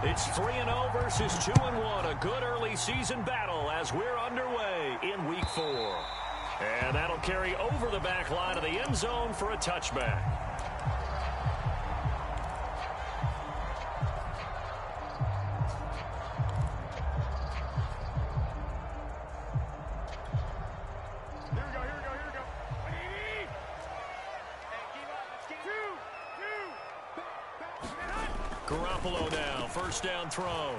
It's 3-0 versus 2-1. A good early season battle as we're underway in Week 4. And that'll carry over the back line of the end zone for a touchback. Garoppolo now, first down throw.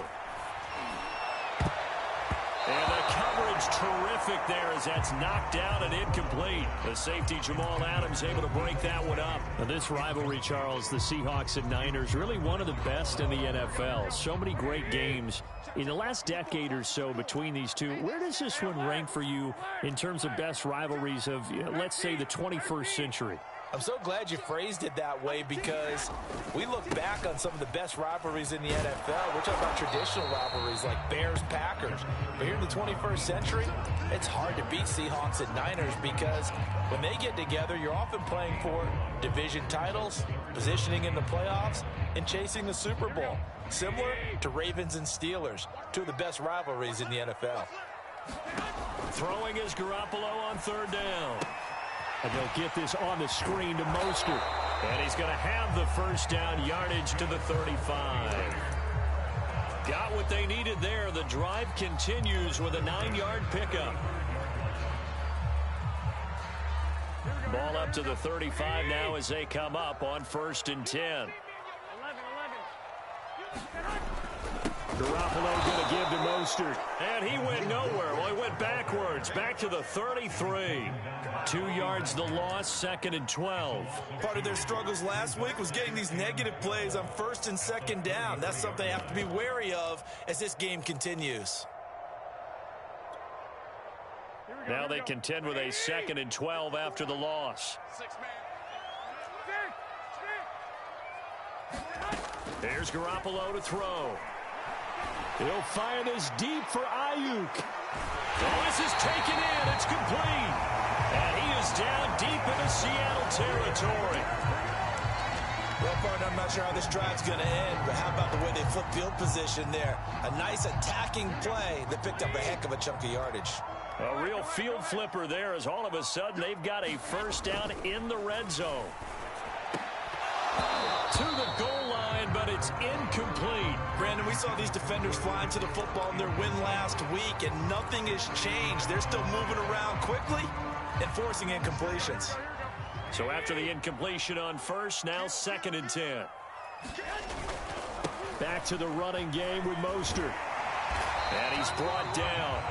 And the coverage terrific there as that's knocked down and incomplete. The safety Jamal Adams able to break that one up. Now this rivalry, Charles, the Seahawks and Niners, really one of the best in the NFL. So many great games in the last decade or so between these two. Where does this one rank for you in terms of best rivalries of, let's say, the 21st century? I'm so glad you phrased it that way because we look back on some of the best rivalries in the NFL. We're talking about traditional rivalries like Bears-Packers. But here in the 21st century, it's hard to beat Seahawks and Niners because when they get together, you're often playing for division titles, positioning in the playoffs, and chasing the Super Bowl. Similar to Ravens and Steelers, two of the best rivalries in the NFL. Throwing is Garoppolo on third down. And they'll get this on the screen to Mostert. And he's going to have the first down yardage to the 35. Got what they needed there. The drive continues with a 9-yard pickup. Ball up to the 35 now as they come up on 1st and 10. Garoppolo going to give to Mostert. And he went nowhere. Well, he went backwards. Back to the 33. 2 yards the loss, 2nd and 12. Part of their struggles last week was getting these negative plays on 1st and 2nd down. That's something they have to be wary of as this game continues. Now they contend with a 2nd and 12 after the loss. Here's Garoppolo to throw. He'll fire this deep for Ayuk. Oh, this is taken in. It's complete. And he is down deep into Seattle territory. Well, partner, I'm not sure how this drive's going to end, but how about the way they flip field position there? A nice attacking play that picked up a heck of a chunk of yardage. A real field flipper there as all of a sudden they've got a first down in the red zone. To the goal line, but it's incomplete. Brandon, we saw these defenders flying to the football in their win last week, and nothing has changed. They're still moving around quickly and forcing incompletions. So after the incompletion on first, now 2nd and 10. Back to the running game with Mostert. And he's brought down.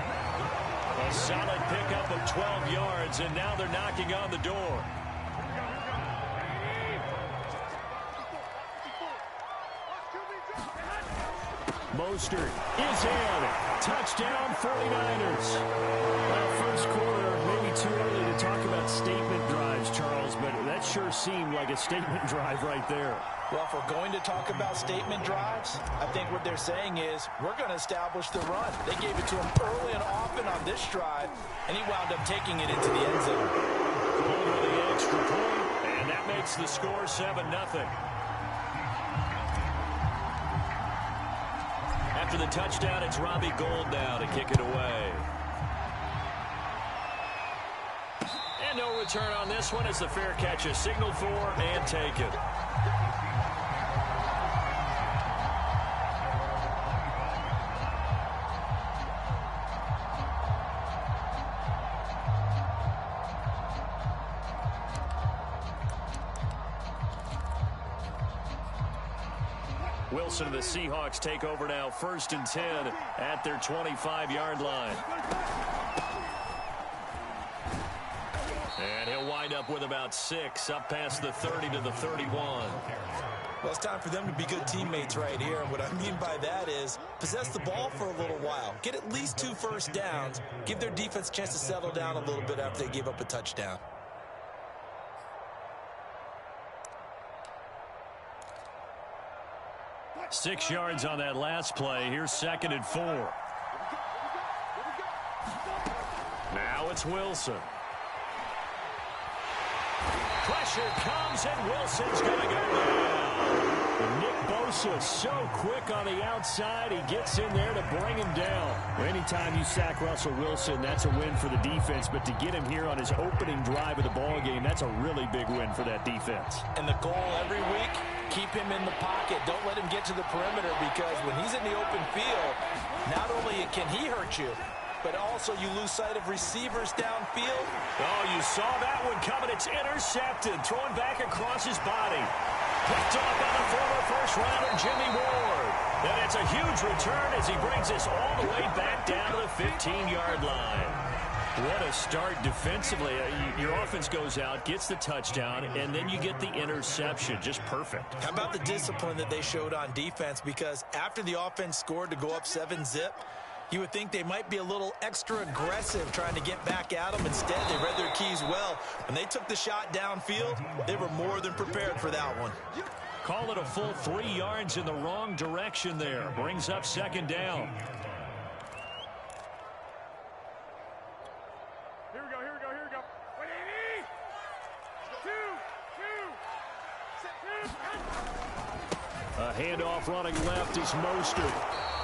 A solid pickup of 12 yards, and now they're knocking on the door. Mostert is in. Touchdown 49ers. Well, first quarter, maybe too early to talk about statement drives, Charles, but that sure seemed like a statement drive right there. Well, if we're going to talk about statement drives, I think what they're saying is we're going to establish the run. They gave it to him early and often on this drive, and he wound up taking it into the end zone. Over the extra point, and that makes the score 7-0. After the touchdown, it's Robbie Gould now to kick it away. And no return on this one as the fair catch is signaled for and taken. Wilson and the Seahawks take over now, 1st and 10 at their 25-yard line. And he'll wind up with about 6, up past the 30 to the 31. Well, it's time for them to be good teammates right here. And what I mean by that is possess the ball for a little while. Get at least 2 first downs. Give their defense a chance to settle down a little bit after they give up a touchdown. Six yards on that last play. Here's 2nd and 4. Now it's Wilson. Pressure comes, and Wilson's going to go down. And Nick Bosa so quick on the outside. He gets in there to bring him down. Anytime you sack Russell Wilson, that's a win for the defense. But to get him here on his opening drive of the ball game, that's a really big win for that defense. And the goal every week, keep him in the pocket. Don't let him get to the perimeter, because when he's in the open field, not only can he hurt you, but also you lose sight of receivers downfield. Oh, you saw that one coming. It's intercepted. Thrown back across his body. Picked up by the former first-rounder, Jimmy Ward. And it's a huge return as he brings us all the way back down to the 15-yard line. What a start defensively. Your offense goes out, gets the touchdown, and then you get the interception. Just perfect. How about the discipline that they showed on defense? Because after the offense scored to go up 7-zip, you would think they might be a little extra aggressive trying to get back at them. Instead, they read their keys well. When they took the shot downfield, they were more than prepared for that one. Call it a full 3 yards in the wrong direction there. Brings up second down. Here we go. Wait, 2. A handoff running left is Mostert.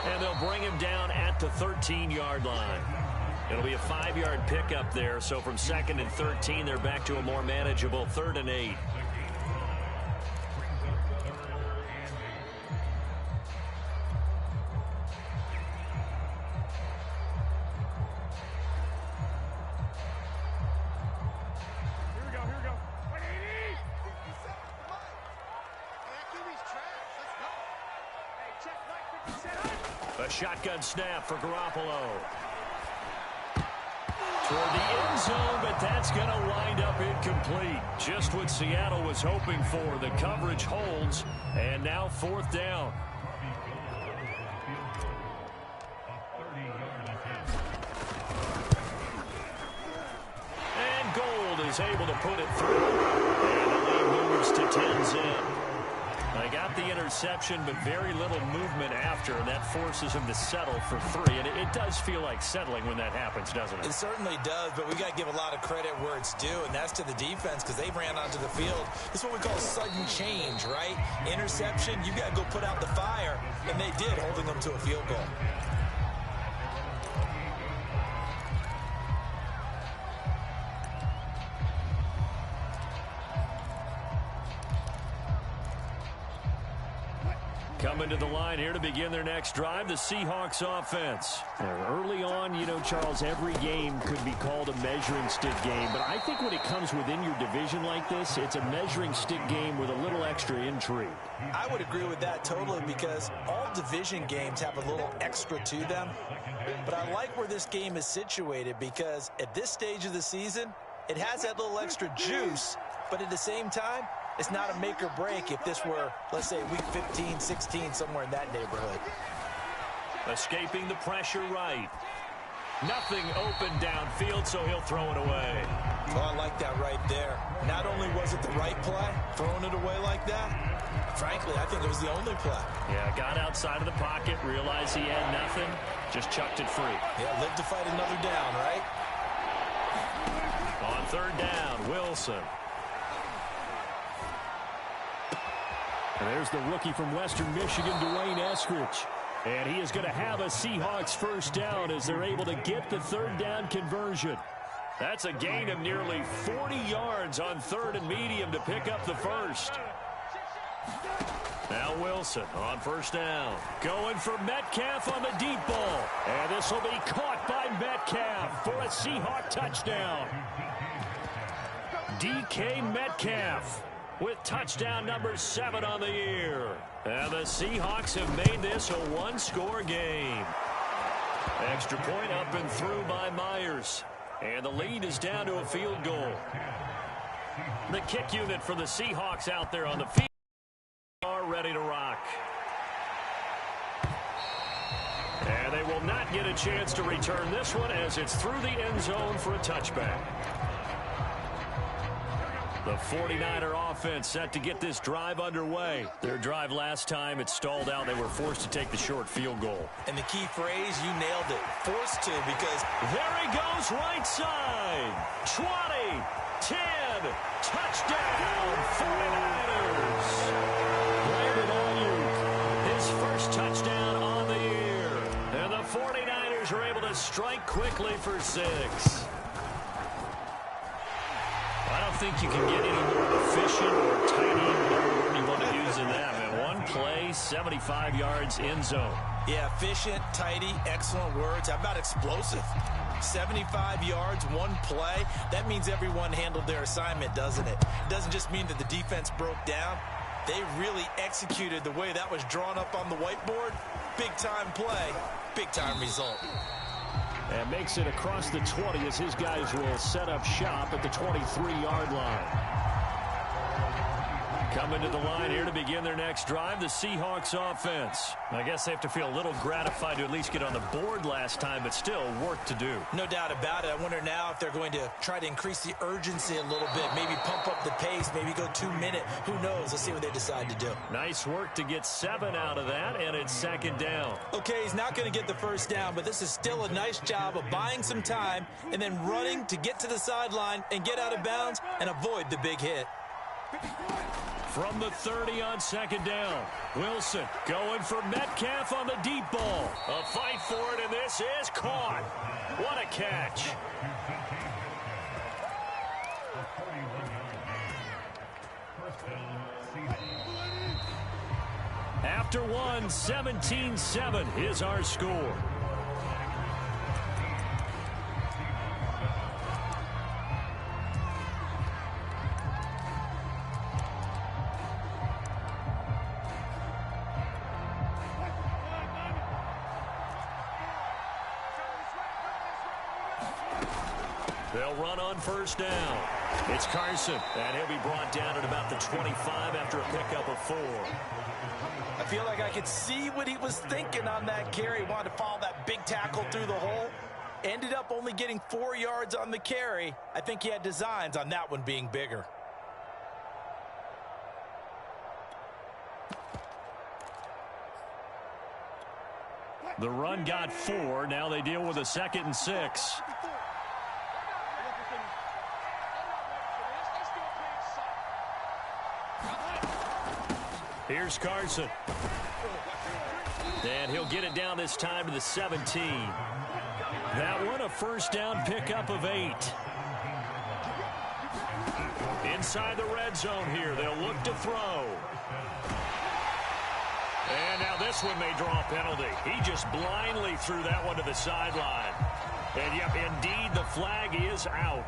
And they'll bring him down at the 13-yard line. It'll be a 5-yard pickup there. So from 2nd and 13, they're back to a more manageable 3rd and 8. Here we go. Wait, 80. A shotgun snap for Garoppolo. Toward the end zone, but that's going to wind up incomplete. Just what Seattle was hoping for. The coverage holds, and now 4th down. And Gold is able to put it through. And the lead moves to 10-zip. They got the interception, but very little movement after, and that forces him to settle for 3. And it does feel like settling when that happens, doesn't it? It certainly does, but we got to give a lot of credit where it's due, and that's to the defense, because they ran onto the field. This is what we call sudden change, right? Interception, you got to go put out the fire, and they did, holding them to a field goal. Coming to the line here to begin their next drive, the Seahawks offense. Early on, you know, Charles, every game could be called a measuring stick game. But I think when it comes within your division like this, it's a measuring stick game with a little extra intrigue. I would agree with that totally, because all division games have a little extra to them. But I like where this game is situated, because at this stage of the season, it has that little extra juice, but at the same time, it's not a make or break if this were, let's say, week 15, 16, somewhere in that neighborhood. Escaping the pressure right. Nothing open downfield, so he'll throw it away. Oh, I like that right there. Not only was it the right play, throwing it away like that, frankly, I think it was the only play. Yeah, got outside of the pocket, realized he had nothing, just chucked it free. Yeah, live to fight another down, right? On 3rd down, Wilson. And there's the rookie from Western Michigan, Dwayne Eskridge. And he is going to have a Seahawks first down as they're able to get the 3rd down conversion. That's a gain of nearly 40 yards on 3rd and medium to pick up the first. Now Wilson on 1st down. Going for Metcalf on the deep ball. And this will be caught by Metcalf for a Seahawk touchdown. DK Metcalf with touchdown number 7 on the year. And the Seahawks have made this a one-score game. Extra point up and through by Myers. And the lead is down to a field goal. The kick unit for the Seahawks out there on the field are ready to rock. And they will not get a chance to return this one as it's through the end zone for a touchback. The 49er offense set to get this drive underway. Their drive last time, it stalled out. They were forced to take the short field goal. And the key phrase, you nailed it. Forced to, because there he goes right side. 20, 10, touchdown, 49ers. Landed on first touchdown on the year. And the 49ers are able to strike quickly for 6. I don't think you can get any more efficient or tidy, whatever word you want to use in that. Man, one play, 75 yards, end zone. Yeah, efficient, tidy, excellent words. How about explosive? 75 yards, one play. That means everyone handled their assignment, doesn't it? It doesn't just mean that the defense broke down. They really executed the way that was drawn up on the whiteboard. Big-time play, big-time result. And makes it across the 20 as his guys will set up shop at the 23-yard line. Coming to the line here to begin their next drive, the Seahawks offense. I guess they have to feel a little gratified to at least get on the board last time, but still work to do. No doubt about it. I wonder now if they're going to try to increase the urgency a little bit, maybe pump up the pace, maybe go 2-minute. Who knows? Let's see what they decide to do. Nice work to get 7 out of that, and it's second down. Okay, he's not going to get the first down, but this is still a nice job of buying some time and then running to get to the sideline and get out of bounds and avoid the big hit. From the 30 on second down, Wilson going for Metcalf on the deep ball. A fight for it, and this is caught. What a catch. After one, 17-7 is our score. They'll run on first down. It's Carson, and he'll be brought down at about the 25 after a pickup of 4. I feel like I could see what he was thinking on that carry. He wanted to follow that big tackle through the hole. Ended up only getting 4 yards on the carry. I think he had designs on that one being bigger. The run got 4. Now they deal with a 2nd and 6. Here's Carson. And he'll get it down this time to the 17. That one a first down pickup of 8. Inside the red zone here. They'll look to throw. And now this one may draw a penalty. He just blindly threw that one to the sideline. And, yep, indeed, the flag is out.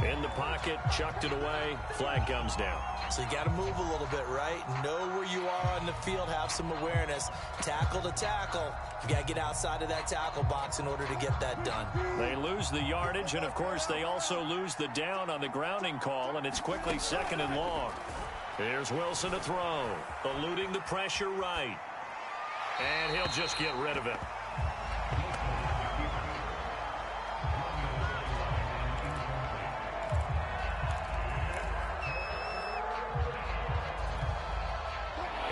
In the pocket, chucked it away, flag comes down. So you got to move a little bit, right? Know where you are on the field, have some awareness. Tackle to tackle. You got to get outside of that tackle box in order to get that done. They lose the yardage, and, of course, they also lose the down on the grounding call, and it's quickly 2nd and long. Here's Wilson to throw, eluding the pressure right. And he'll just get rid of it.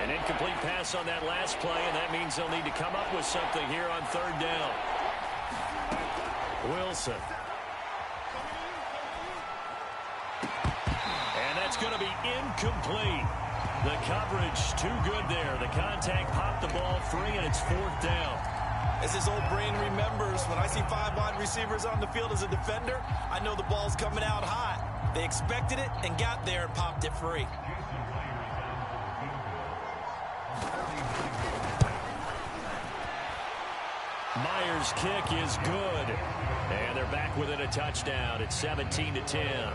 An incomplete pass on that last play, and that means they'll need to come up with something here on 3rd down. Wilson. And that's going to be incomplete. The coverage too good there. The contact popped the ball free, and it's 4th down. As his old brain remembers, when I see 5 wide receivers on the field as a defender, I know the ball's coming out hot. They expected it and got there and popped it free. Myers' kick is good. And they're back within a touchdown. It's 17-10.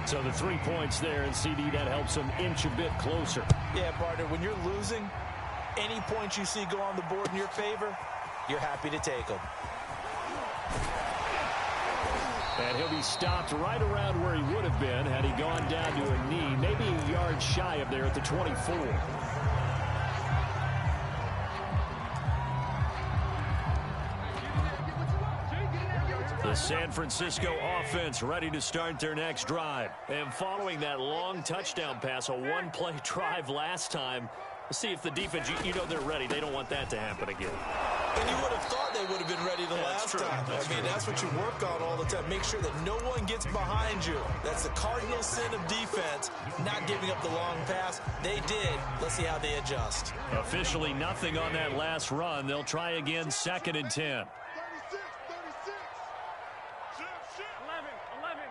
So the 3 points there, and CD, that helps them inch a bit closer. Yeah, partner, when you're losing, any points you see go on the board in your favor, you're happy to take them. And he'll be stopped right around where he would have been had he gone down to a knee, maybe a yard shy of there at the 24. The San Francisco offense ready to start their next drive. And following that long touchdown pass, a one-play drive last time, let's see if the defense, you know they're ready. They don't want that to happen again. And you would have thought they would have been ready the last time. I mean, that's what you work on all the time. Make sure that no one gets behind you. That's the cardinal sin of defense, not giving up the long pass. They did. Let's see how they adjust. Officially nothing on that last run. They'll try again, 2nd and 10. 11.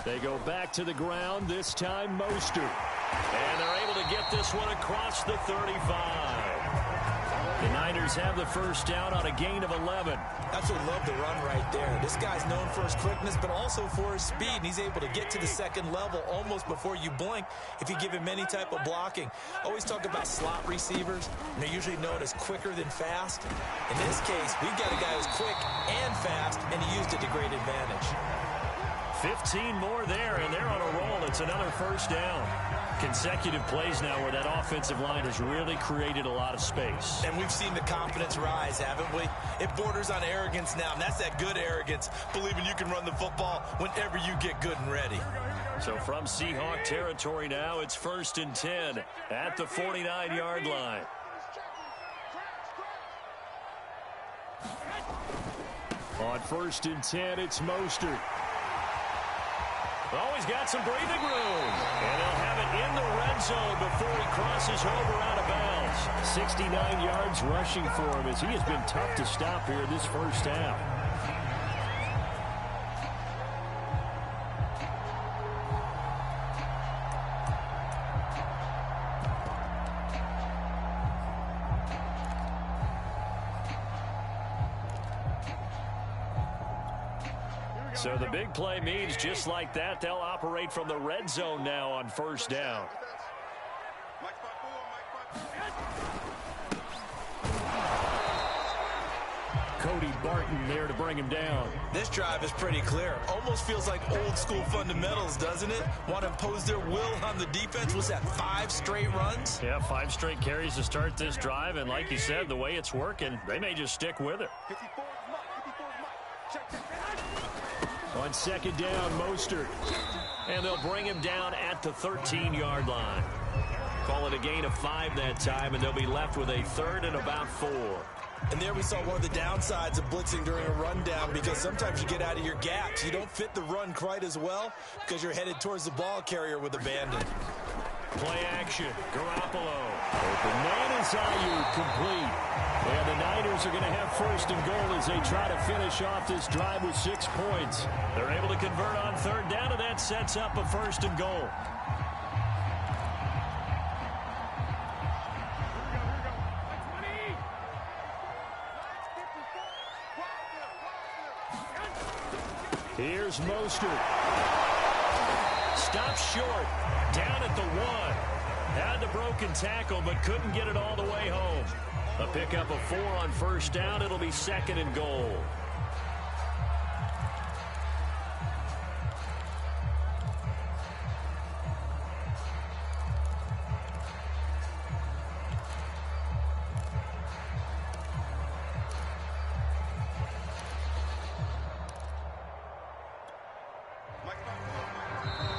They go back to the ground, this time Mostert. And they're able to get this one across the 35. The Niners have the first down on a gain of 11. Absolutely love the run right there. This guy's known for his quickness, but also for his speed. And he's able to get to the second level almost before you blink if you give him any type of blocking. Always talk about slot receivers, and they're usually known as quicker than fast. In this case, we've got a guy who's quick and fast, and he used it to great advantage. 15 more there, and they're on a roll. It's another first down. Consecutive plays now where that offensive line has really created a lot of space. And we've seen the confidence rise, haven't we? It borders on arrogance now, and that's that good arrogance, believing you can run the football whenever you get good and ready. So from Seahawk territory now, it's 1st and 10 at the 49-yard line. On 1st and 10, it's Mostert. Oh, he's got some breathing room. And they'll have it in the red zone before he crosses over out of bounds. 69 yards rushing for him as he has been tough to stop here this first half. So the big play means just like that, they'll operate from the red zone now on first down. Cody Barton there to bring him down. This drive is pretty clear. Almost feels like old school fundamentals, doesn't it? Want to impose their will on the defense. Was that 5 straight runs? Yeah, 5 straight carries to start this drive. And like you said, the way it's working, they may just stick with it. On 2nd down, Mostert. And they'll bring him down at the 13-yard line. Call it a gain of 5 that time, and they'll be left with a 3rd and about 4. And there we saw one of the downsides of blitzing during a rundown, because sometimes you get out of your gaps. You don't fit the run quite as well because you're headed towards the ball carrier with abandon. Play action. Garoppolo. Open man is Ayuk, complete. And the Niners are going to have 1st and goal as they try to finish off this drive with 6 points. They're able to convert on 3rd down, and that sets up a 1st and goal. Here's Mostert. Stops short. Down at the 1. Had the broken tackle, but couldn't get it all the way home. A pickup of 4 on 1st down. It'll be 2nd and goal.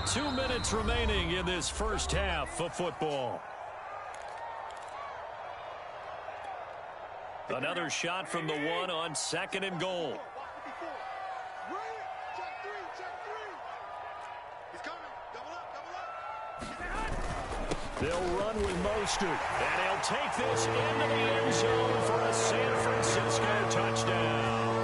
Two minutes remaining in this first half of football. Another shot from the 1 on 2nd and goal. They'll run with Mostert, and he'll take this into the end zone for a San Francisco touchdown.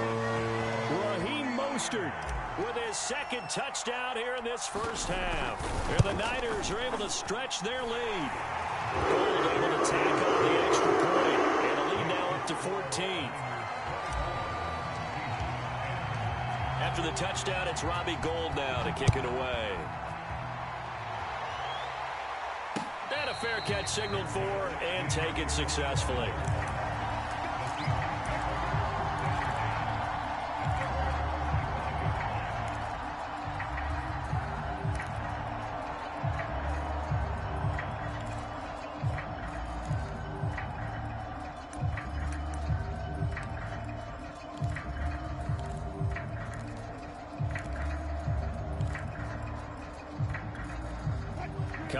Raheem Mostert with his 2nd touchdown here in this first half. And the Niners are able to stretch their lead. Gold able to tack on the extra point, and the lead now up to 14. After the touchdown, it's Robbie Gould now to kick it away. And a fair catch signaled for and taken successfully.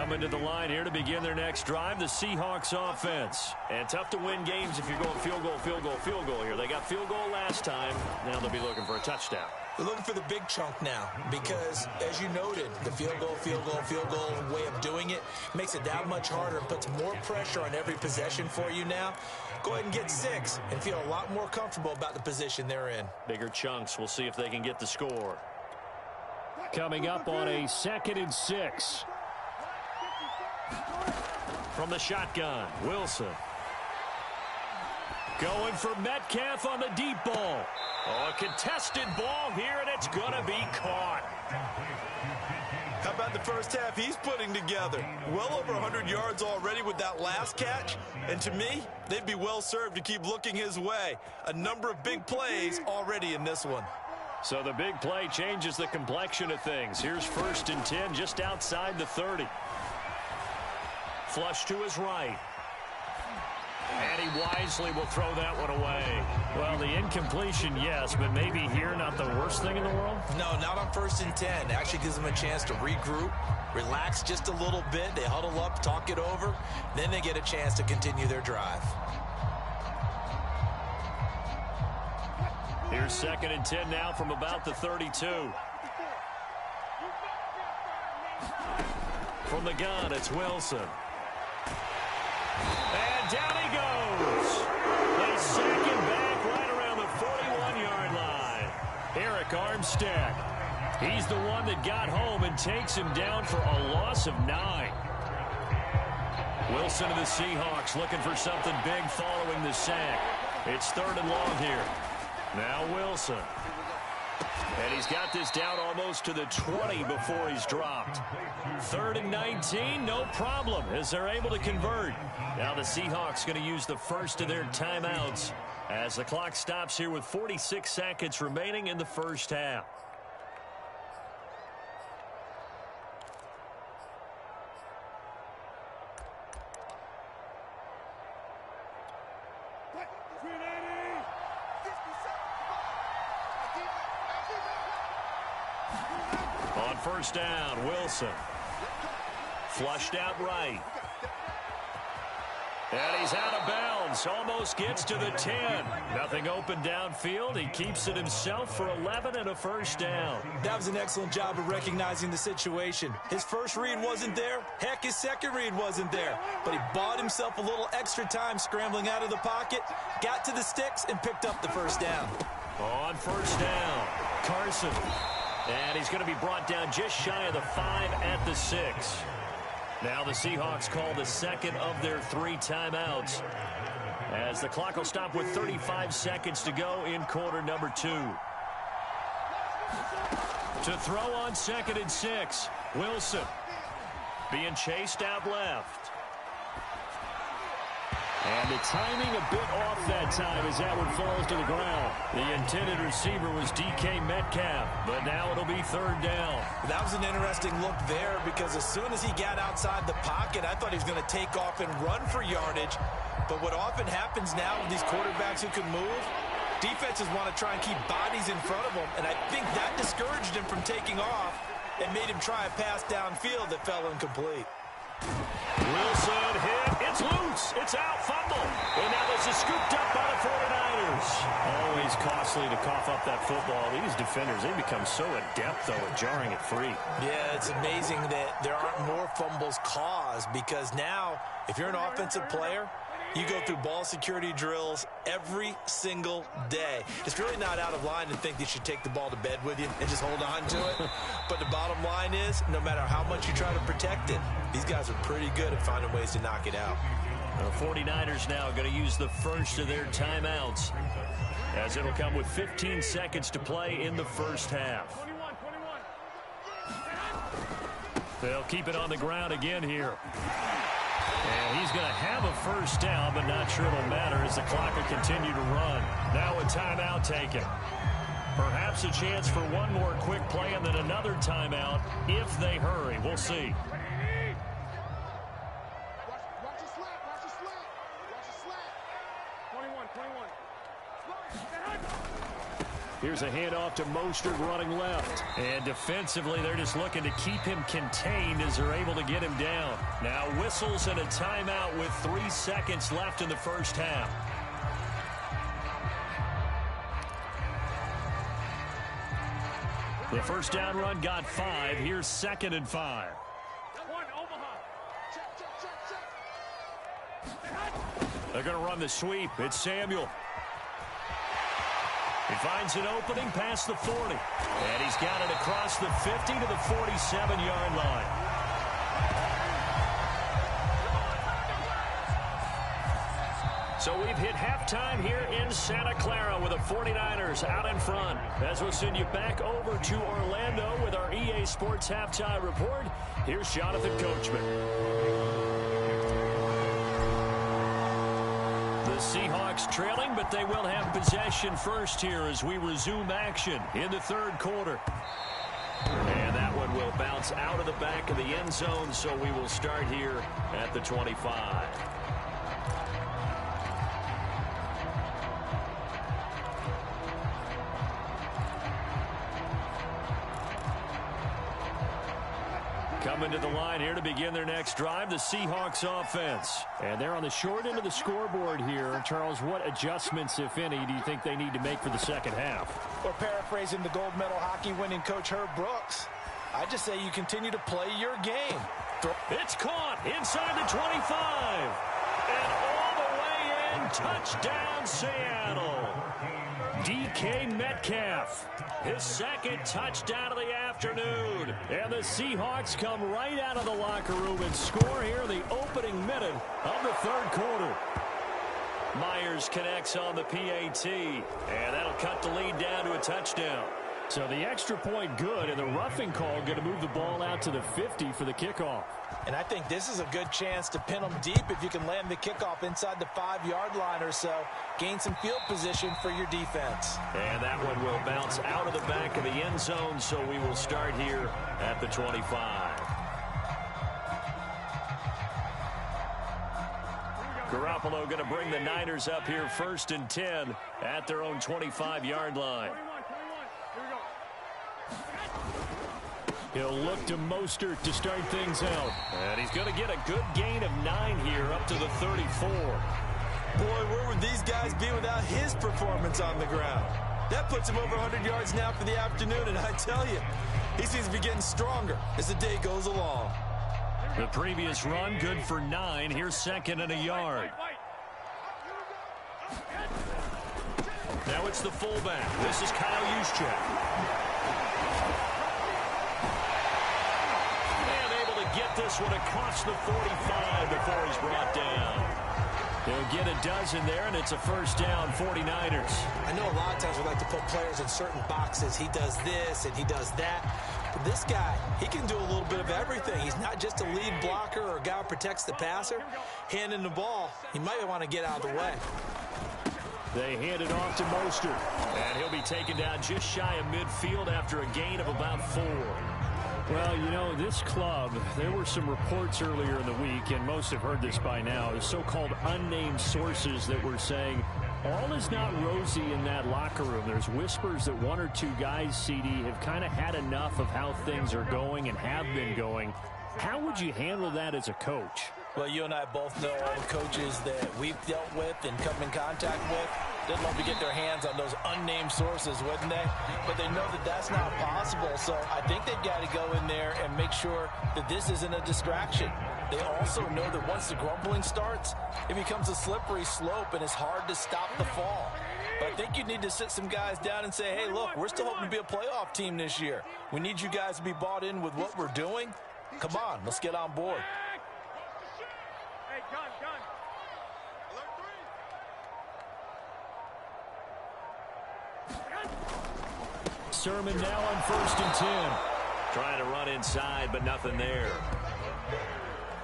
Coming to the line here to begin their next drive, the Seahawks offense. And tough to win games if you're going field goal, field goal, field goal here. They got field goal last time. Now they'll be looking for a touchdown. They're looking for the big chunk now because, as you noted, the field goal, field goal, field goal way of doing it makes it that much harder and puts more pressure on every possession for you now. Go ahead and get 6 and feel a lot more comfortable about the position they're in. Bigger chunks. We'll see if they can get the score. Coming up on a 2nd and 6. From the shotgun, Wilson. Going for Metcalf on the deep ball. Oh, a contested ball here, and it's going to be caught. How about the first half he's putting together? Well over 100 yards already with that last catch. And to me, they'd be well served to keep looking his way. A number of big plays already in this one. So the big play changes the complexion of things. Here's 1st and 10 just outside the 30. Flush to his right. And he wisely will throw that one away. Well, the incompletion, yes, but maybe here not the worst thing in the world? No, not on 1st and 10. Actually gives them a chance to regroup, relax just a little bit. They huddle up, talk it over. Then they get a chance to continue their drive. Here's 2nd and 10 now from about the 32. From the gun, it's Wilson. And down he goes. They sack him back right around the 41-yard line. Eric Armstead. He's the one that got home and takes him down for a loss of 9. Wilson of the Seahawks looking for something big following the sack. It's 3rd and long here. Now Wilson. And he's got this down almost to the 20 before he's dropped. 3rd and 19, no problem, as they're able to convert. Now the Seahawks going to use the first of their timeouts as the clock stops here with 46 seconds remaining in the first half. On 1st down, Wilson. Flushed out right. And he's out of bounds. Almost gets to the 10. Nothing open downfield. He keeps it himself for 11 and a 1st down. That was an excellent job of recognizing the situation. His first read wasn't there. Heck, his second read wasn't there. But he bought himself a little extra time scrambling out of the pocket, got to the sticks, and picked up the 1st down. On 1st down, Carson. And he's going to be brought down just shy of the 5 at the 6. Now the Seahawks call the 2nd of their 3 timeouts as the clock will stop with 35 seconds to go in quarter number 2. To throw on 2nd and 6, Wilson being chased out left. And the timing a bit off that time as that one falls to the ground. The intended receiver was DK Metcalf, but now it'll be 3rd down. That was an interesting look there because as soon as he got outside the pocket, I thought he was going to take off and run for yardage. But what often happens now with these quarterbacks who can move, defenses want to try and keep bodies in front of them, and I think that discouraged him from taking off and made him try a pass downfield that fell incomplete. Wilson hit. It's loose. It's out. Fumble. And now this is scooped up by the 49ers. Always costly to cough up that football. These defenders, they become so adept, though, at jarring it free. Yeah, it's amazing that there aren't more fumbles caused because now, if you're an offensive player, you go through ball security drills every single day. It's really not out of line to think you should take the ball to bed with you and just hold on to it. But the bottom line is, no matter how much you try to protect it, these guys are pretty good at finding ways to knock it out. The 49ers now going to use the first of their timeouts as it'll come with 15 seconds to play in the first half. They'll keep it on the ground again here. And he's going to have a 1st down, but not sure it'll matter as the clock will continue to run. Now a timeout taken. Perhaps a chance for one more quick play and then another timeout if they hurry. We'll see. Here's a handoff to Mostert running left. And defensively, they're just looking to keep him contained as they're able to get him down. Now whistles and a timeout with 3 seconds left in the first half. The first down run got 5. Here's 2nd and 5. They're going to run the sweep. It's Samuel. He finds an opening past the 40. And he's got it across the 50 to the 47-yard line. So we've hit halftime here in Santa Clara with the 49ers out in front. As we'll send you back over to Orlando with our EA Sports Halftime Report, here's Jonathan Coachman. The Seahawks trailing, but they will have possession first here as we resume action in the third quarter. And that one will bounce out of the back of the end zone, so we will start here at the 25. Coming to the line here to begin their next drive, the Seahawks offense. And they're on the short end of the scoreboard here. Charles, what adjustments, if any, do you think they need to make for the second half? Or paraphrasing the gold medal hockey winning coach Herb Brooks, I just say you continue to play your game. It's caught inside the 25. And all the way in, touchdown Seattle. DK Metcalf, his second touchdown of the afternoon. And the Seahawks come right out of the locker room and score here in the opening minute of the third quarter. Myers connects on the PAT, and that'll cut the lead down to a touchdown. So the extra point good, and the roughing call going to move the ball out to the 50 for the kickoff. And I think this is a good chance to pin them deep if you can land the kickoff inside the 5-yard line or so. Gain some field position for your defense. And that one will bounce out of the back of the end zone, so we will start here at the 25. Garoppolo going to bring the Niners up here 1st and 10 at their own 25-yard line. He'll look to Mostert to start things out. And he's going to get a good gain of 9 here up to the 34. Boy, where would these guys be without his performance on the ground? That puts him over 100 yards now for the afternoon, and I tell you, he seems to be getting stronger as the day goes along. The previous run, good for 9. Here's 2nd and a yard. Now it's the fullback. This is Kyle Juszczyk. Get this one across the 45 before he's brought down. He'll get a dozen there, and it's a first down, 49ers. I know a lot of times we like to put players in certain boxes. He does this and he does that. But this guy, he can do a little bit of everything. He's not just a lead blocker or a guy who protects the passer. Handing the ball, he might want to get out of the way. They hand it off to Mostert, and he'll be taken down just shy of midfield after a gain of about 4. Well, you know, this club, there were some reports earlier in the week, and most have heard this by now, the so-called unnamed sources that were saying all is not rosy in that locker room. There's whispers that 1 or 2 guys, CD, have kind of had enough of how things are going and have been going. How would you handle that as a coach? Well, you and I both know all the coaches that we've dealt with and come in contact with. They'd love to get their hands on those unnamed sources, wouldn't they? But they know that that's not possible, so I think they've got to go in there and make sure that this isn't a distraction. They also know that once the grumbling starts, it becomes a slippery slope and it's hard to stop the fall. But I think you need to sit some guys down and say, hey, look, we're still hoping to be a playoff team this year. We need you guys to be bought in with what we're doing. Come on, let's get on board. Hey, gun. Sermon now on 1st and 10. Trying to run inside, but nothing there.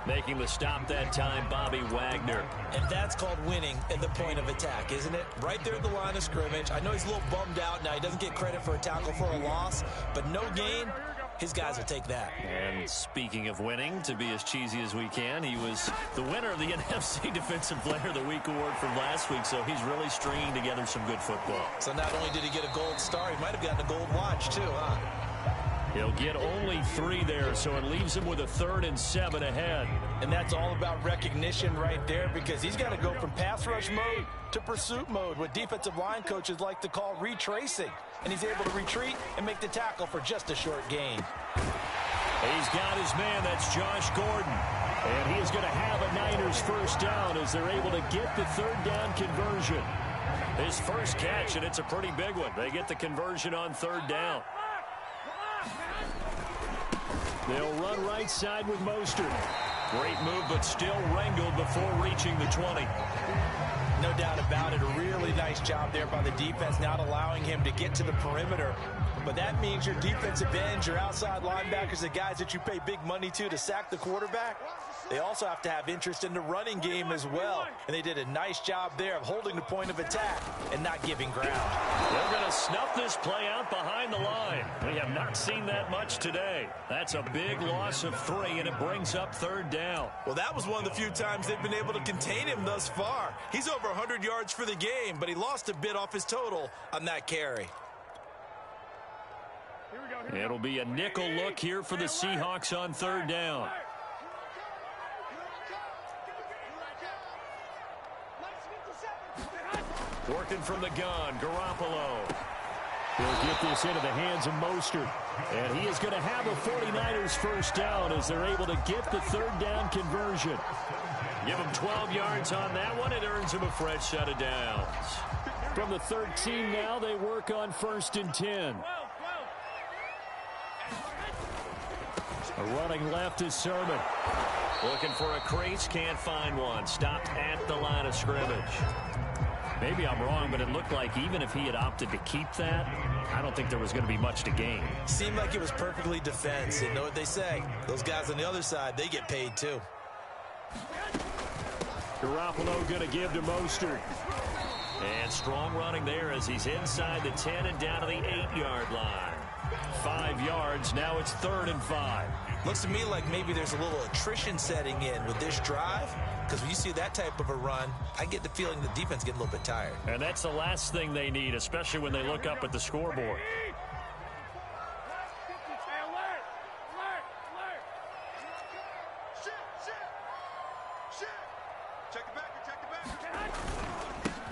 Making the stop that time, Bobby Wagner. And that's called winning at the point of attack, isn't it? Right there at the line of scrimmage. I know he's a little bummed out now. He doesn't get credit for a tackle for a loss, but no gain, his guys will take that. And speaking of winning, to be as cheesy as we can, he was the winner of the NFC Defensive Player of the Week award from last week, so he's really stringing together some good football. So not only did he get a gold star, he might have gotten a gold watch too, huh? He'll get only 3 there, so it leaves him with a 3rd and 7 ahead. And that's all about recognition right there, because he's got to go from pass rush mode to pursuit mode, what defensive line coaches like to call retracing. And he's able to retreat and make the tackle for just a short gain. He's got his man, that's Josh Gordon. And he is going to have a Niners first down as they're able to get the 3rd down conversion. His first catch, and it's a pretty big one. They get the conversion on 3rd down. They'll run right side with Mostert. Great move, but still wrangled before reaching the 20. No doubt about it. A really nice job there by the defense, not allowing him to get to the perimeter. But that means your defensive ends, your outside linebackers, the guys that you pay big money to sack the quarterback, they also have to have interest in the running game as well. And they did a nice job there of holding the point of attack and not giving ground. They're going to snuff this play out behind the line. We have not seen that much today. That's a big loss of 3, and it brings up 3rd down. Well, that was one of the few times they've been able to contain him thus far. He's over 100 yards for the game, but he lost a bit off his total on that carry. It'll be a nickel look here for the Seahawks on 3rd down. Working from the gun, Garoppolo. He'll get this into the hands of Mostert. And he is going to have a 49ers first down as they're able to get the 3rd down conversion. Give him 12 yards on that one. It earns him a fresh set of downs. From the 13 now, they work on 1st and 10. A running left is Sermon. Looking for a crease, can't find one. Stopped at the line of scrimmage. Maybe I'm wrong, but it looked like even if he had opted to keep that, I don't think there was going to be much to gain. Seemed like it was perfectly defense. You know what they say. Those guys on the other side, they get paid too. Garoppolo going to give to Mostert. And strong running there as he's inside the 10 and down to the 8-yard line. 5 yards, now it's 3rd and 5. Looks to me like maybe there's a little attrition setting in with this drive, because when you see that type of a run, I get the feeling the defense getting a little bit tired. And that's the last thing they need, especially when they look up at the scoreboard.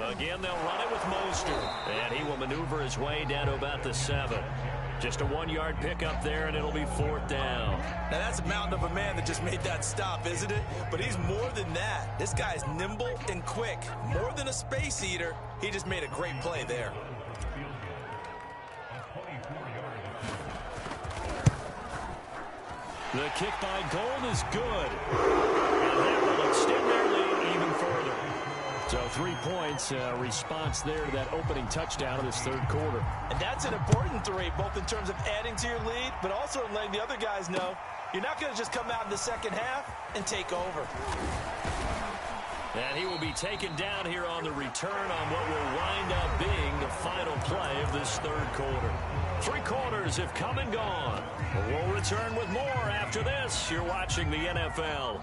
Again, they'll run it with Mostert. And he will maneuver his way down to about the 7. Just a 1-yard pickup there, and it'll be 4th down. Now, that's a mountain of a man that just made that stop, isn't it? But he's more than that. This guy's nimble and quick. More than a space eater, he just made a great play there. The kick by Gold is good. And that will extend their lead even further. So 3 points, response there to that opening touchdown of this 3rd quarter. And that's an important 3, both in terms of adding to your lead, but also in letting the other guys know you're not going to just come out in the second half and take over. And he will be taken down here on the return on what will wind up being the final play of this 3rd quarter. 3 quarters have come and gone. We'll return with more after this. You're watching the NFL.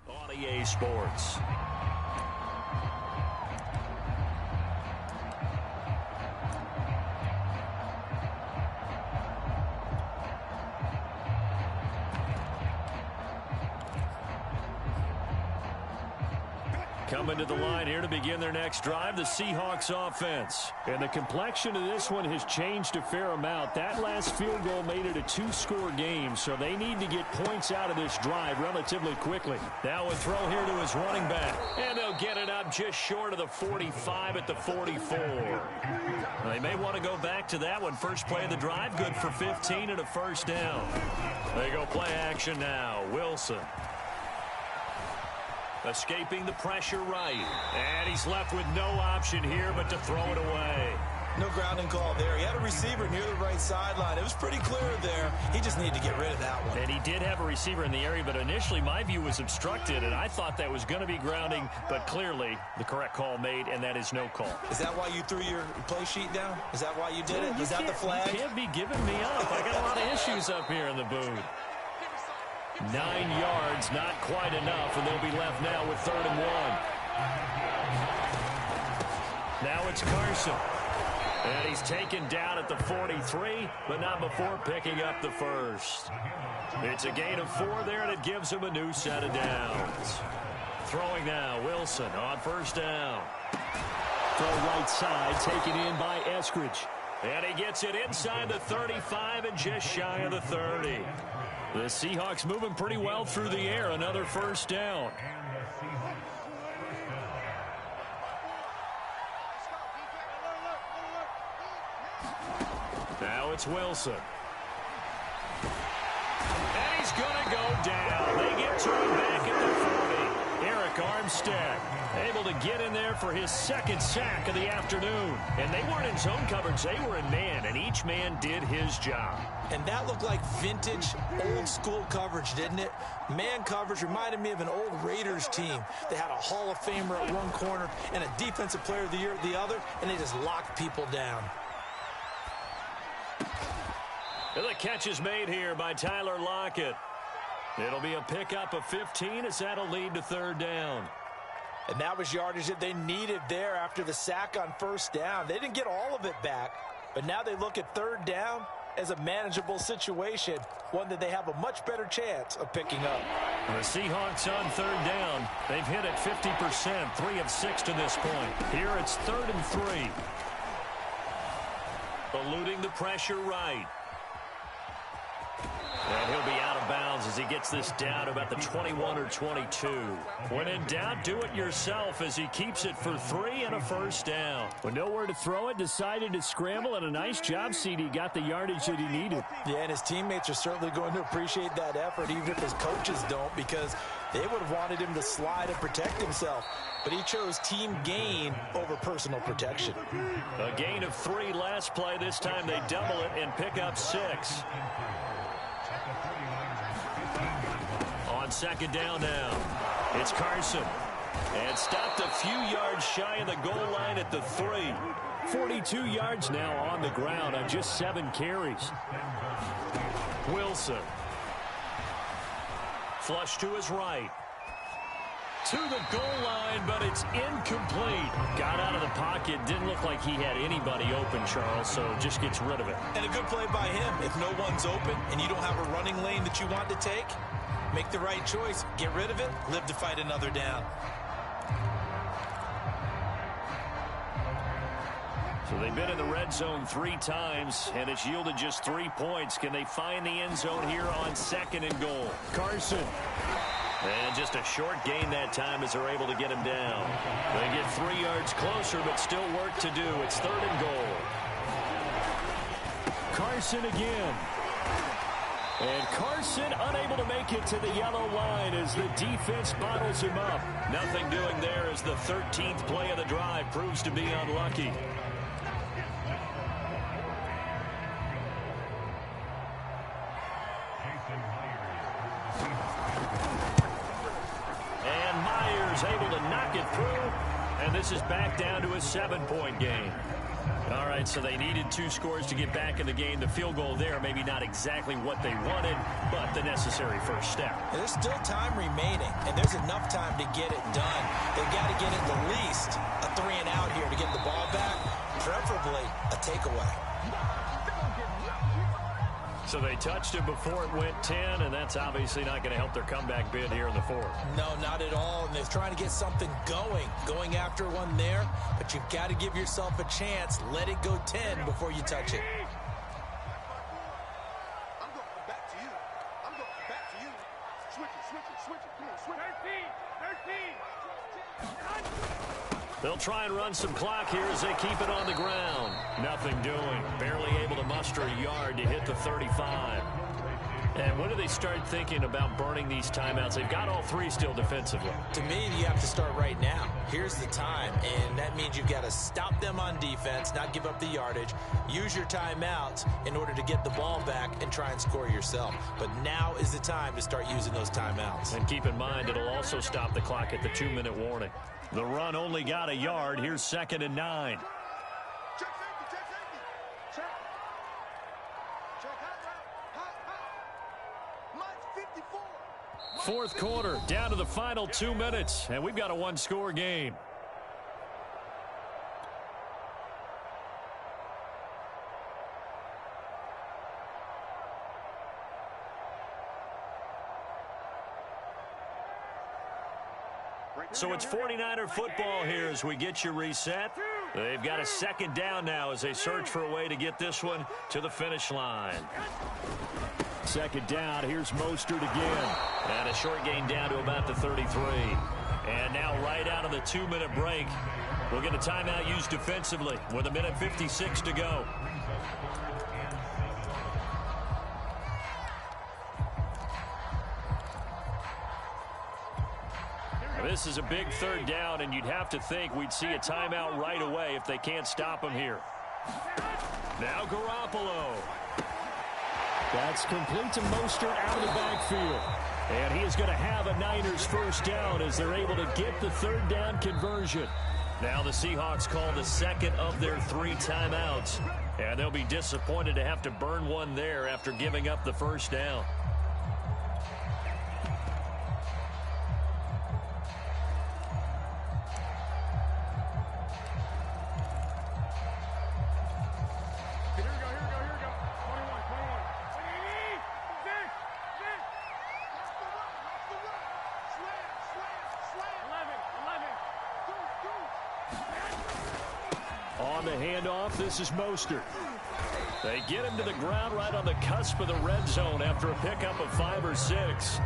On EA Sports. Coming to the line here to begin their next drive, the Seahawks offense. And the complexion of this one has changed a fair amount. That last field goal made it a two-score game, so they need to get points out of this drive relatively quickly. Now a throw here to his running back. And they'll get it up just short of the 45 at the 44. They may want to go back to that one. First play of the drive, good for 15 and a first down. They go play action now. Wilson. Escaping the pressure right. And he's left with no option here but to throw it away. No grounding call there. He had a receiver near the right sideline. It was pretty clear there. He just needed to get rid of that one. And he did have a receiver in the area, but initially my view was obstructed, and I thought that was going to be grounding, but clearly the correct call made, and that is no call. Is that why you threw your play sheet down? Is that why you did it? Is that the flag? You can't be giving me up. I got a lot of issues up here in the booth. 9 yards, not quite enough, and they'll be left now with 3rd and 1. Now it's Carson. And he's taken down at the 43, but not before picking up the first. It's a gain of 4 there, and it gives him a new set of downs. Throwing now, Wilson on first down. Throw right side, taken in by Eskridge. And he gets it inside the 35 and just shy of the 30. The Seahawks moving pretty well through the air. Another first down. Now it's Wilson. And he's going to go down. They get to him back at the 40. Eric Armstead able to get in there for his 2nd sack of the afternoon. And they weren't in zone coverage. They were in man, and each man did his job. And that looked like vintage, old-school coverage, didn't it? Man coverage reminded me of an old Raiders team. They had a Hall of Famer at one corner and a Defensive Player of the Year at the other, and they just locked people down. And the catch is made here by Tyler Lockett. It'll be a pickup of 15 as that'll lead to 3rd down. And that was yardage that they needed there after the sack on first down. They didn't get all of it back, but now they look at 3rd down as a manageable situation, one that they have a much better chance of picking up. The Seahawks on 3rd down. They've hit it 50%, 3 of 6 to this point. Here it's 3rd and 3. Eluding the pressure right. And he'll be out of bounds as he gets this down about the 21 or 22. When in doubt, do it yourself as he keeps it for 3 and a first down. With nowhere to throw it, decided to scramble, and a nice job, CD. Got the yardage that he needed. Yeah, and his teammates are certainly going to appreciate that effort, even if his coaches don't, because they would have wanted him to slide and protect himself. But he chose team gain over personal protection. A gain of 3 last play. This time they double it and pick up 6. On 2nd down now, it's Carson. And stopped a few yards shy of the goal line at the 3. 42 yards now on the ground on just 7 carries. Wilson. Flush to his right. To the goal line, but it's incomplete. Got out of the pocket. Didn't look like he had anybody open, Charles, so just gets rid of it. And a good play by him. If no one's open and you don't have a running lane that you want to take, make the right choice. Get rid of it. Live to fight another down. So they've been in the red zone 3 times, and it's yielded just 3 points. Can they find the end zone here on 2nd and goal? Carson. And just a short gain that time as they're able to get him down. They get 3 yards closer, but still work to do. It's 3rd and goal. Carson again. And Carson unable to make it to the yellow line as the defense bottles him up. Nothing doing there as the 13th play of the drive proves to be unlucky. And Myers able to knock it through. And this is back down to a 7-point game. All right, so they needed 2 scores to get back in the game. The field goal there, maybe not exactly what they wanted, but the necessary first step. And there's still time remaining, and there's enough time to get it done. They've got to get at the least a 3 and out here to get the ball back, preferably a takeaway. So they touched him before it went 10, and that's obviously not going to help their comeback bid here in the fourth. No, not at all. And they're trying to get something going after one there. But you've got to give yourself a chance. Let it go 10 before you touch it. I'm going back to you. I'm going back to you. Switch it. Come on, switch it. 13. They'll try and run some clock here as they keep it on the ground. Nothing doing. Barely able to muster a yard to hit the 35. And when do they start thinking about burning these timeouts? They've got all three still defensively. To me, you have to start right now. Here's the time, and that means you've got to stop them on defense, not give up the yardage, use your timeouts in order to get the ball back and try and score yourself. But now is the time to start using those timeouts. And keep in mind, it'll also stop the clock at the 2-minute warning. The run only got a yard. Here's 2nd and 9. Check safety. Check. Hot. Minus 54. Fourth quarter, down to the final 2 minutes, and we've got a one-score game. So it's 49er football here as we get you reset. They've got a second down now as they search for a way to get this one to the finish line. Second down, here's Mostert again. And a short gain down to about the 33. And now right out of the 2-minute break, we'll get a timeout used defensively with 1:56 to go. This is a big third down, and you'd have to think we'd see a timeout right away if they can't stop him here. Now Garoppolo. That's complete to Mostert out of the backfield. And he is going to have a Niners first down as they're able to get the third down conversion. Now the Seahawks call the second of their 3 timeouts. And they'll be disappointed to have to burn one there after giving up the first down. On the handoff, this is Mostert. They get him to the ground right on the cusp of the red zone after a pickup of 5 or 6.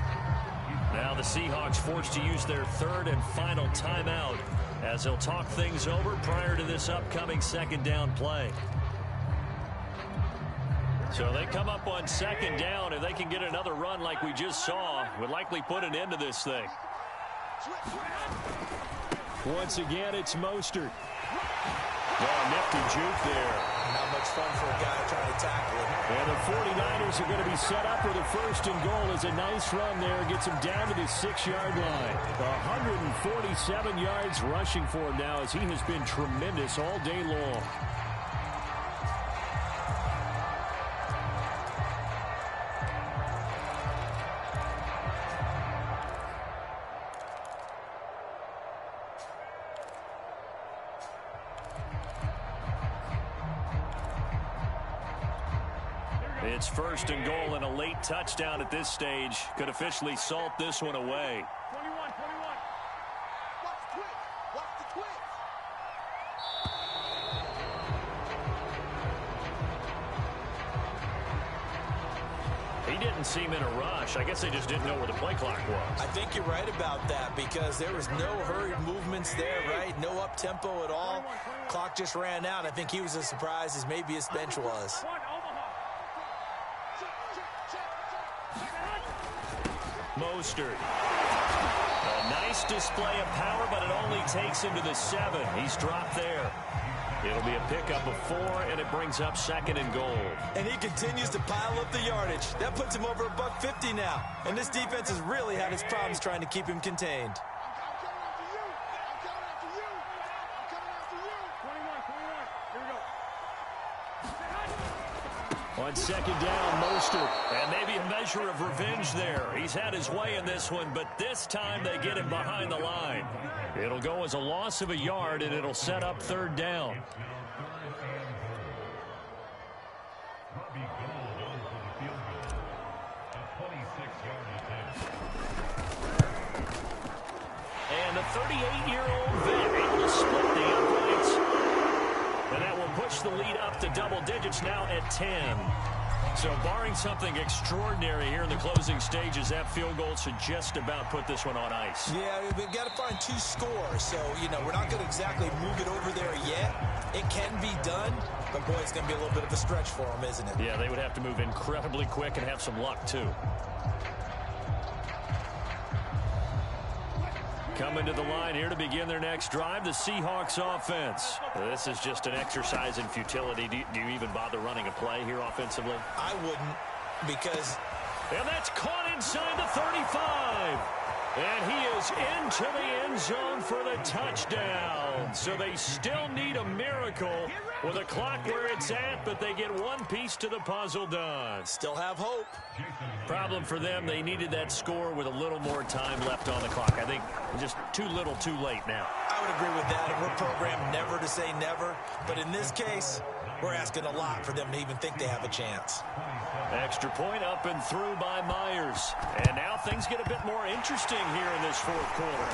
Now the Seahawks forced to use their third and final timeout as they'll talk things over prior to this upcoming second down play. So they come up on second down. If they can get another run like we just saw, would likely put an end to this thing. Once again, it's Mostert. Oh, nifty juke there. Not much fun for a guy trying to tackle him. And the 49ers are going to be set up with a first and goal as a nice run there. Gets him down to the 6-yard line. 147 yards rushing for him now as he has been tremendous all day long. It's first and goal, and a late touchdown at this stage could officially salt this one away. 21. Watch the twitch. He didn't seem in a rush. I guess they just didn't know where the play clock was. I think you're right about that because there was no hurried movements there, right? No up-tempo at all. Clock just ran out. I think he was as surprised as maybe his bench was. Mostert. A nice display of power, but it only takes him to the 7. He's dropped there. It'll be a pickup of 4, and it brings up second and goal. And he continues to pile up the yardage. That puts him over $150 now. And this defense has really had its problems trying to keep him contained. On second down, Mostert. And maybe a measure of revenge there. He's had his way in this one, but this time they get him behind the line. It'll go as a loss of a yard, and it'll set up third down. the 38-year-old vet able to split the uprights. And that will push the lead up to double digits now at 10. So barring something extraordinary here in the closing stages, that field goal should just about put this one on ice. Yeah, we've got to find 2 scores. So, we're not going to exactly move it over there yet. It can be done, but, boy, it's going to be a little bit of a stretch for them, isn't it? Yeah, they would have to move incredibly quick and have some luck, too. Coming to the line here to begin their next drive, the Seahawks offense. This is just an exercise in futility. Do you even bother running a play here offensively? I wouldn't, because... And that's caught inside the 35. And he is into the end zone for the touchdown. So they still need a miracle with a clock where it's at, but they get one piece to the puzzle done. Still have hope. Problem for them, they needed that score with a little more time left on the clock. I think just too little too late now. I would agree with that. We're programmed never to say never. But in this case, we're asking a lot for them to even think they have a chance. Extra point up and through by Myers. And now things get a bit more interesting here in this fourth quarter.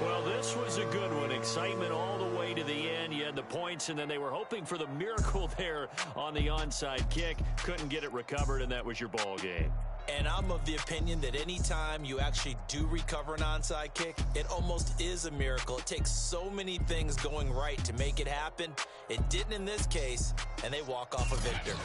Well, this was a good one. Excitement all the way to the end. You had the points, and then they were hoping for the miracle there on the onside kick. Couldn't get it recovered, and that was your ball game. And I'm of the opinion that any time you actually do recover an onside kick, it almost is a miracle. It takes so many things going right to make it happen. It didn't in this case, and they walk off a victor.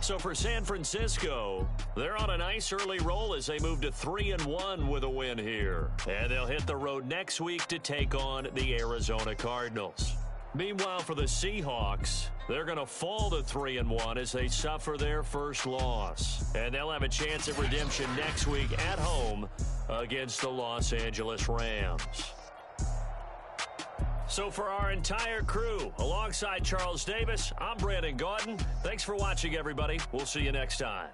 So for San Francisco, they're on a nice early roll as they move to 3-1 with a win here. And they'll hit the road next week to take on the Arizona Cardinals. Meanwhile, for the Seahawks, they're going to fall to 3-1 as they suffer their first loss. And they'll have a chance at redemption next week at home against the Los Angeles Rams. So for our entire crew, alongside Charles Davis, I'm Brandon Gaudin. Thanks for watching, everybody. We'll see you next time.